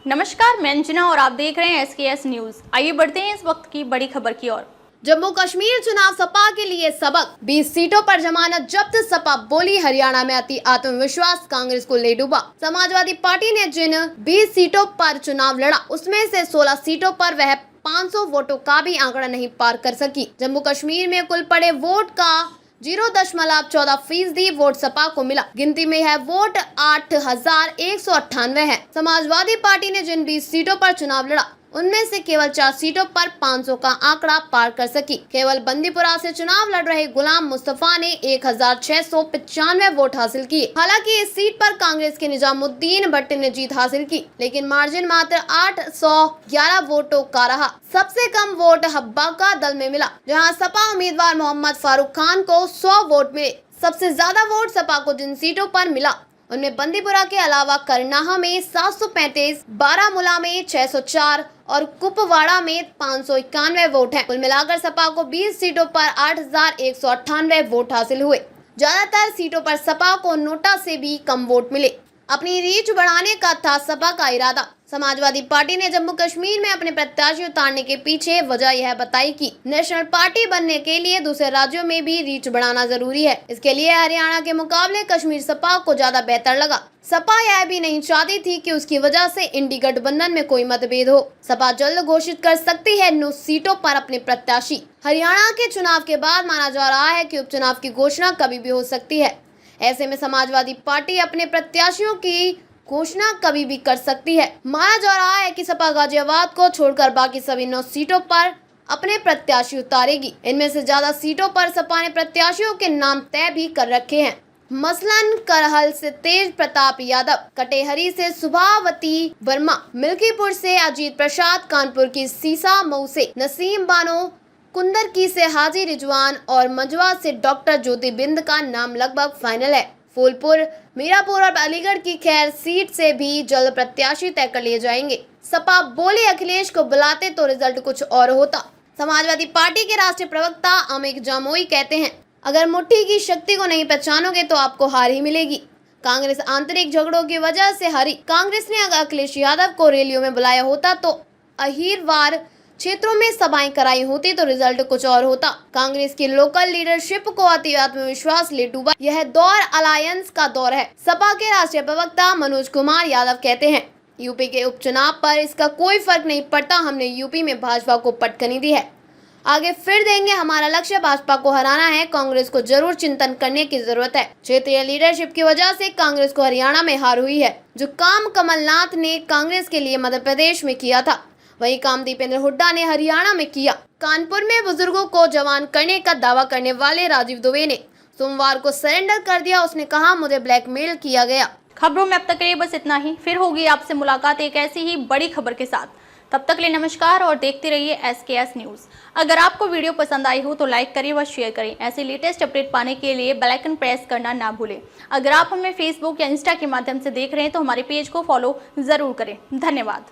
नमस्कार, मैं अंजना और आप देख रहे हैं SKS न्यूज। आइए बढ़ते हैं इस वक्त की बड़ी खबर की ओर। जम्मू कश्मीर चुनाव सपा के लिए सबक, 20 सीटों पर जमानत जब्त, सपा बोली हरियाणा में अति आत्मविश्वास कांग्रेस को ले डूबा। समाजवादी पार्टी ने जिन 20 सीटों पर चुनाव लड़ा उसमें से 16 सीटों पर वह 500 वोटों का भी आंकड़ा नहीं पार कर सकी। जम्मू कश्मीर में कुल पड़े वोट का 0.14% वोट सपा को मिला। गिनती में यह वोट 8,198 है। समाजवादी पार्टी ने जिन 20 सीटों पर चुनाव लड़ा उनमें से केवल 4 सीटों पर 500 का आंकड़ा पार कर सकी। केवल बंदीपुरा से चुनाव लड़ रहे गुलाम मुस्तफा ने 1,695 वोट हासिल किए। हालांकि इस सीट पर कांग्रेस के निजामुद्दीन भट्ट ने जीत हासिल की, लेकिन मार्जिन मात्र 811 वोटों का रहा। सबसे कम वोट हब्बा का दल में मिला, जहां सपा उम्मीदवार मोहम्मद फारूक खान को 100 वोट मिले। सबसे ज्यादा वोट सपा को जिन सीटों पर मिला उनमें बंदीपुरा के अलावा करनाह में 735, बारामूला में 604 और कुपवाड़ा में 591 वोट हैं। कुल मिलाकर सपा को 20 सीटों पर 8,198 वोट हासिल हुए। ज्यादातर सीटों पर सपा को नोटा से भी कम वोट मिले। अपनी रीच बढ़ाने का था सपा का इरादा। समाजवादी पार्टी ने जम्मू कश्मीर में अपने प्रत्याशी उतारने के पीछे वजह यह बताई कि नेशनल पार्टी बनने के लिए दूसरे राज्यों में भी रीच बढ़ाना जरूरी है। इसके लिए हरियाणा के मुकाबले कश्मीर सपा को ज्यादा बेहतर लगा। सपा यह भी नहीं चाहती थी कि उसकी वजह से इंडी गठबंधन में कोई मतभेद हो। सपा जल्द घोषित कर सकती है 9 सीटों पर अपने प्रत्याशी। हरियाणा के चुनाव के बाद माना जा रहा है कि उपचुनाव की घोषणा कभी भी हो सकती है। ऐसे में समाजवादी पार्टी अपने प्रत्याशियों की घोषणा कभी भी कर सकती है। माना जा रहा है कि सपा गाजियाबाद को छोड़कर बाकी सभी 9 सीटों पर अपने प्रत्याशी उतारेगी। इनमें से ज्यादा सीटों पर सपा ने प्रत्याशियों के नाम तय भी कर रखे हैं। मसलन करहल से तेज प्रताप यादव, कटेहरी से सुभावती वर्मा, मिल्कीपुर से अजीत प्रसाद, कानपुर की सीसा मऊ से नसीम बानो, कुंदरकी से हाजी रिजवान और मंजवा से डॉक्टर ज्योति बिंद का नाम लगभग फाइनल है। फूलपुर, मीरापुर और अलीगढ़ की खैर सीट से भी जल्द प्रत्याशी तय कर लिए जाएंगे। सपा बोले अखिलेश को बुलाते तो रिजल्ट कुछ और होता। समाजवादी पार्टी के राष्ट्रीय प्रवक्ता अमित जामोई कहते हैं, अगर मुट्ठी की शक्ति को नहीं पहचानोगे तो आपको हार ही मिलेगी। कांग्रेस आंतरिक झगड़ों की वजह से हारी। कांग्रेस ने अगर अखिलेश यादव को रैलियों में बुलाया होता तो अहीरवार क्षेत्रों में सभाएं कराई होती तो रिजल्ट कुछ और होता। कांग्रेस की लोकल लीडरशिप को अति आत्मविश्वास ले डूबा। यह दौर अलायंस का दौर है। सपा के राष्ट्रीय प्रवक्ता मनोज कुमार यादव कहते हैं, यूपी के उपचुनाव पर इसका कोई फर्क नहीं पड़ता। हमने यूपी में भाजपा को पटखनी दी है, आगे फिर देंगे। हमारा लक्ष्य भाजपा को हराना है। कांग्रेस को जरूर चिंतन करने की जरूरत है। क्षेत्रीय लीडरशिप की वजह से कांग्रेस को हरियाणा में हार हुई है। जो काम कमलनाथ ने कांग्रेस के लिए मध्य प्रदेश में किया था, वही काम दीपेंद्र हुड्डा ने हरियाणा में किया। कानपुर में बुजुर्गों को जवान करने का दावा करने वाले राजीव दुबे ने सोमवार को सरेंडर कर दिया। उसने कहा, मुझे ब्लैकमेल किया गया। खबरों में अब तक के लिए बस इतना ही। फिर होगी आपसे मुलाकात एक ऐसी ही बड़ी खबर के साथ। तब तक के लिए नमस्कार और देखते रहिए SKS न्यूज। अगर आपको वीडियो पसंद आई हो तो लाइक करें व शेयर करें। ऐसे लेटेस्ट अपडेट पाने के लिए बेल आइकन प्रेस करना ना भूलें। अगर आप हमें फेसबुक या इंस्टा के माध्यम से देख रहे हैं तो हमारे पेज को फॉलो जरूर करें। धन्यवाद।